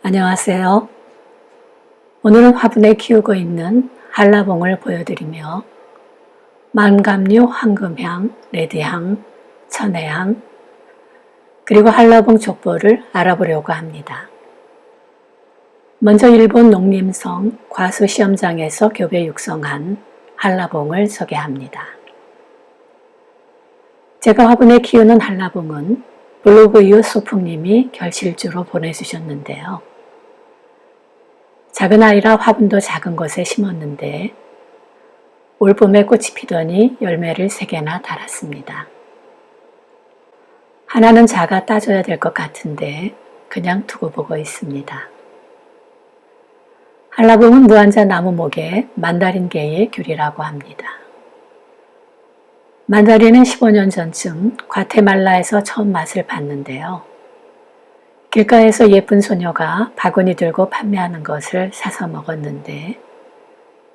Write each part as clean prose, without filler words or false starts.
안녕하세요. 오늘은 화분에 키우고 있는 한라봉을 보여드리며 만감류, 황금향, 레드향, 천혜향, 그리고 한라봉 족보를 알아보려고 합니다. 먼저 일본 농림성 과수시험장에서 교배 육성한 한라봉을 소개합니다. 제가 화분에 키우는 한라봉은 블로그유 소풍님이 결실주로 보내주셨는데요. 작은 아이라 화분도 작은 곳에 심었는데 올봄에 꽃이 피더니 열매를 3개나 달았습니다. 하나는 작아 따줘야 될 것 같은데 그냥 두고 보고 있습니다. 한라봉은 무한자 나무목의 만다린계의 귤이라고 합니다. 만다린은 15년 전쯤 과테말라에서 처음 맛을 봤는데요. 길가에서 예쁜 소녀가 바구니 들고 판매하는 것을 사서 먹었는데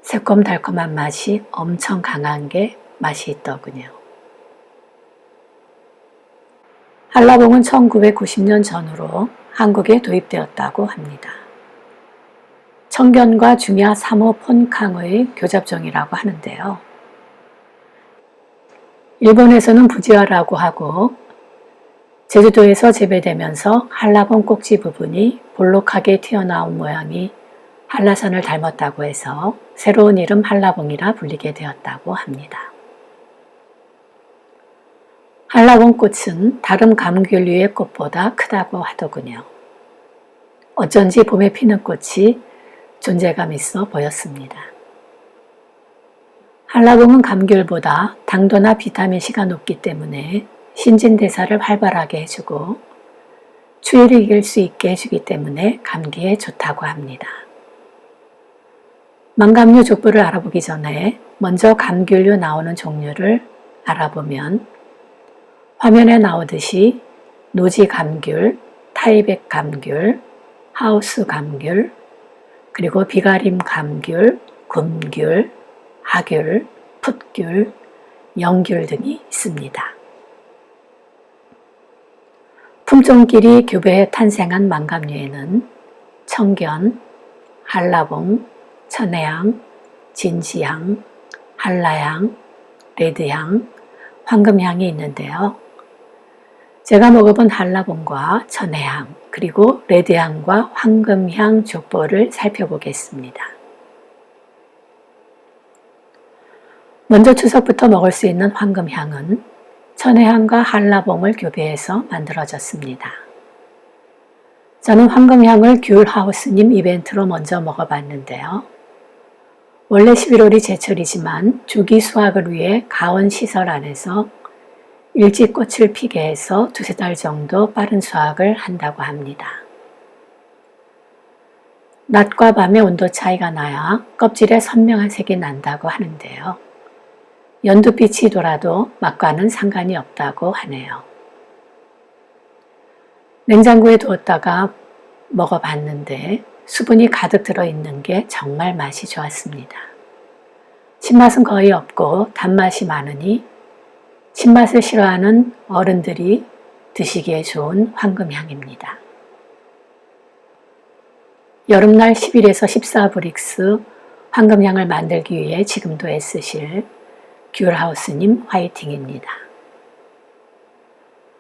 새콤달콤한 맛이 엄청 강한 게 맛이 있더군요. 한라봉은 1990년 전후로 한국에 도입되었다고 합니다. 청견과 중야 3호 폰캉의 교잡종이라고 하는데요. 일본에서는 부지화라고 하고 제주도에서 재배되면서 한라봉 꼭지 부분이 볼록하게 튀어나온 모양이 한라산을 닮았다고 해서 새로운 이름 한라봉이라 불리게 되었다고 합니다. 한라봉 꽃은 다른 감귤류의 꽃보다 크다고 하더군요. 어쩐지 봄에 피는 꽃이 존재감 있어 보였습니다. 한라봉은 감귤보다 당도나 비타민C가 높기 때문에 신진대사를 활발하게 해주고 추위를 이길 수 있게 해주기 때문에 감기에 좋다고 합니다. 만감류 족보를 알아보기 전에 먼저 감귤류 나오는 종류를 알아보면 화면에 나오듯이 노지 감귤, 타이백 감귤, 하우스 감귤, 그리고 비가림 감귤, 굼귤, 하귤, 풋귤, 영귤 등이 있습니다. 품종끼리 교배해 탄생한 만감류에는 청견, 한라봉, 천혜향, 진지향, 한라향, 레드향, 황금향이 있는데요. 제가 먹어본 한라봉과 천혜향, 그리고 레드향과 황금향 족보를 살펴보겠습니다. 먼저 추석부터 먹을 수 있는 황금향은 천혜향과 한라봉을 교배해서 만들어졌습니다. 저는 황금향을 귤하우스님 이벤트로 먼저 먹어봤는데요. 원래 11월이 제철이지만 주기 수확을 위해 가온시설 안에서 일찍 꽃을 피게 해서 2-3달 정도 빠른 수확을 한다고 합니다. 낮과 밤의 온도 차이가 나야 껍질에 선명한 색이 난다고 하는데요. 연두빛이 돌아도 맛과는 상관이 없다고 하네요. 냉장고에 두었다가 먹어봤는데 수분이 가득 들어있는 게 정말 맛이 좋았습니다. 신맛은 거의 없고 단맛이 많으니 신맛을 싫어하는 어른들이 드시기에 좋은 황금향입니다. 여름날 11에서 14브릭스 황금향을 만들기 위해 지금도 애쓰실 귤하우스님 화이팅입니다.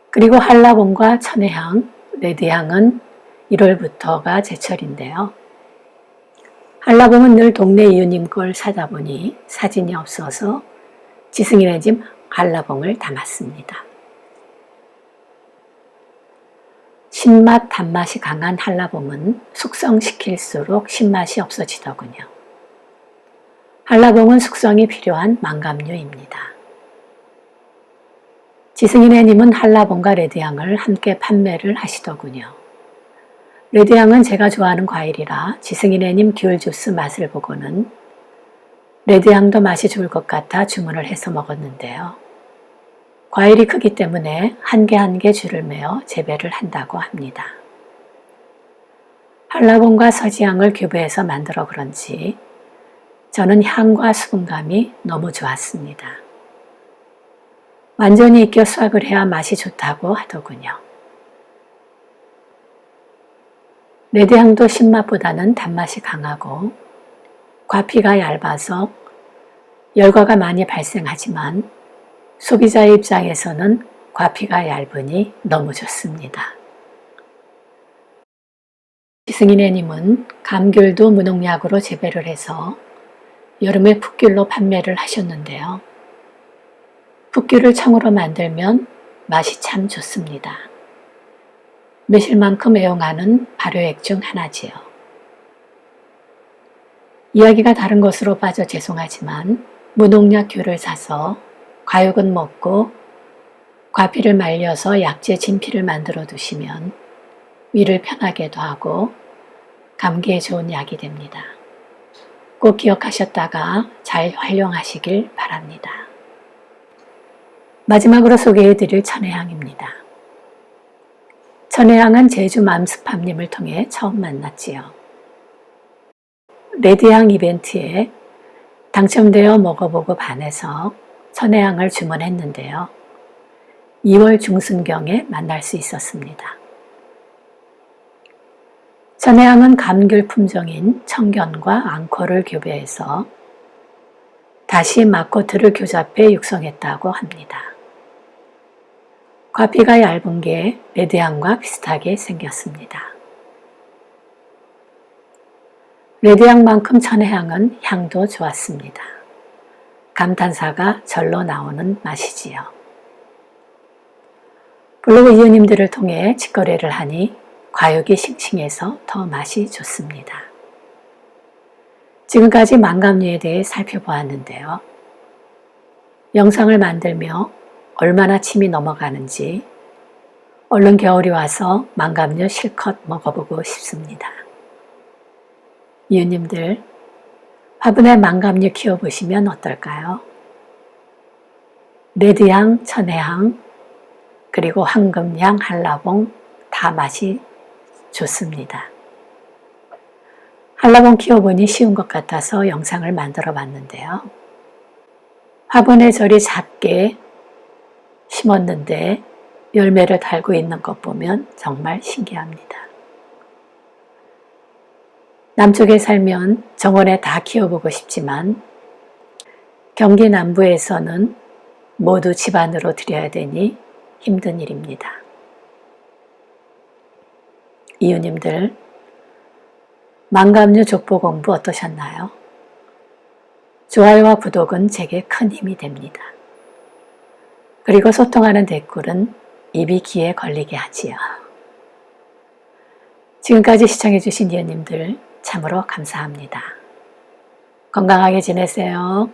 그리고 한라봉과 천혜향, 레드향은 1월부터가 제철인데요. 한라봉은 늘 동네 이웃님 걸 사다 보니 사진이 없어서 지승이네 집 한라봉을 담았습니다. 신맛, 단맛이 강한 한라봉은 숙성시킬수록 신맛이 없어지더군요. 한라봉은 숙성이 필요한 만감류입니다. 지승이네님은 한라봉과 레드향을 함께 판매를 하시더군요. 레드향은 제가 좋아하는 과일이라 지승이네님 귤주스 맛을 보고는 레드향도 맛이 좋을 것 같아 주문을 해서 먹었는데요. 과일이 크기 때문에 한 개 한 개 줄을 매어 재배를 한다고 합니다. 한라봉과 서지향을 교배해서 만들어 그런지 저는 향과 수분감이 너무 좋았습니다. 완전히 익혀 수확을 해야 맛이 좋다고 하더군요. 레드향도 신맛보다는 단맛이 강하고 과피가 얇아서 열과가 많이 발생하지만 소비자의 입장에서는 과피가 얇으니 너무 좋습니다. 지승인애님은 감귤도 무농약으로 재배를 해서 여름에 풋귤로 판매를 하셨는데요. 풋귤을 청으로 만들면 맛이 참 좋습니다. 매실만큼 애용하는 발효액 중 하나지요. 이야기가 다른 것으로 빠져 죄송하지만 무농약 귤을 사서 과육은 먹고 과피를 말려서 약재 진피를 만들어 두시면 위를 편하게도 하고 감기에 좋은 약이 됩니다. 꼭 기억하셨다가 잘 활용하시길 바랍니다. 마지막으로 소개해드릴 천혜향입니다. 천혜향은 제주 맘스팜님을 통해 처음 만났지요. 레드향 이벤트에 당첨되어 먹어보고 반해서 천혜향을 주문했는데요. 2월 중순경에 만날 수 있었습니다. 천혜향은 감귤 품종인 청견과 앙코를 교배해서 다시 마코트를 교잡해 육성했다고 합니다. 과피가 얇은 게 레드향과 비슷하게 생겼습니다. 레드향만큼 천혜향은 향도 좋았습니다. 감탄사가 절로 나오는 맛이지요. 블로그 이웃님들을 통해 직거래를 하니 과육이 싱싱해서 더 맛이 좋습니다. 지금까지 망감류에 대해 살펴보았는데요. 영상을 만들며 얼마나 침이 넘어가는지 얼른 겨울이 와서 망감류 실컷 먹어보고 싶습니다. 이웃님들, 화분에 망감류 키워보시면 어떨까요? 레드향, 천혜향, 그리고 황금향, 한라봉 다 맛이 좋습니다. 한라봉 키워보니 쉬운 것 같아서 영상을 만들어 봤는데요. 화분에 저리 작게 심었는데 열매를 달고 있는 것 보면 정말 신기합니다. 남쪽에 살면 정원에 다 키워보고 싶지만 경기 남부에서는 모두 집안으로 들여야 되니 힘든 일입니다. 이웃님들, 망감류 족보 공부 어떠셨나요? 좋아요와 구독은 제게 큰 힘이 됩니다. 그리고 소통하는 댓글은 입이 귀에 걸리게 하지요. 지금까지 시청해주신 이웃님들 참으로 감사합니다. 건강하게 지내세요.